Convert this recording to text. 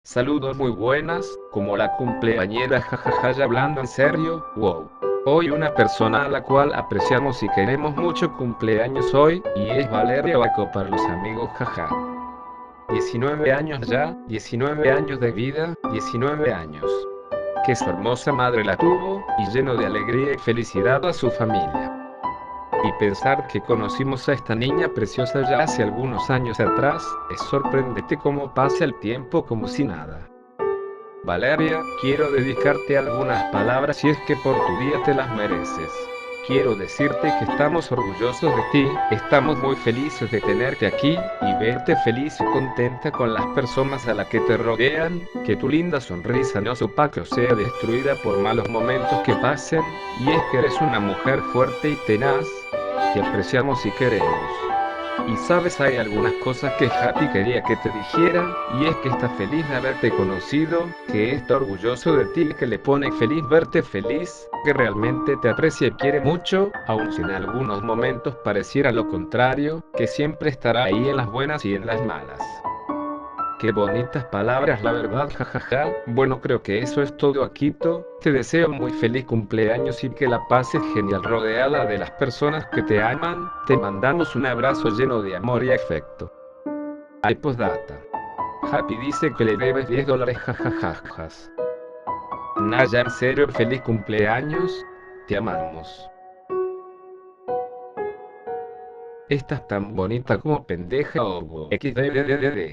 Saludos muy buenas, como la cumpleañera jajaja ya hablando en serio, wow. Hoy una persona a la cual apreciamos y queremos mucho cumpleaños hoy, y es Valeria Baco para los amigos jaja. 19 años ya, 19 años de vida, 19 años. Que su hermosa madre la tuvo, y lleno de alegría y felicidad a su familia. Y pensar que conocimos a esta niña preciosa ya hace algunos años atrás, es sorprendente cómo pasa el tiempo como si nada. Valeria, quiero dedicarte algunas palabras si es que por tu día te las mereces. Quiero decirte que estamos orgullosos de ti, estamos muy felices de tenerte aquí, y verte feliz y contenta con las personas a las que te rodean, que tu linda sonrisa no se opaque o sea destruida por malos momentos que pasen, y es que eres una mujer fuerte y tenaz, que apreciamos y queremos. Y sabes, hay algunas cosas que Happy quería que te dijera, y es que está feliz de haberte conocido, que está orgulloso de ti, que le pone feliz verte feliz, que realmente te aprecia y quiere mucho, aun si en algunos momentos pareciera lo contrario, que siempre estará ahí en las buenas y en las malas. Qué bonitas palabras, la verdad, jajaja. Bueno, creo que eso es todo, Akito. Te deseo muy feliz cumpleaños y que la pases genial rodeada de las personas que te aman. Te mandamos un abrazo lleno de amor y afecto. Hay postdata. Happy dice que le debes $10, jajajajas. Naya, en serio, feliz cumpleaños. Te amamos. Estás tan bonita como pendeja o XDDDD.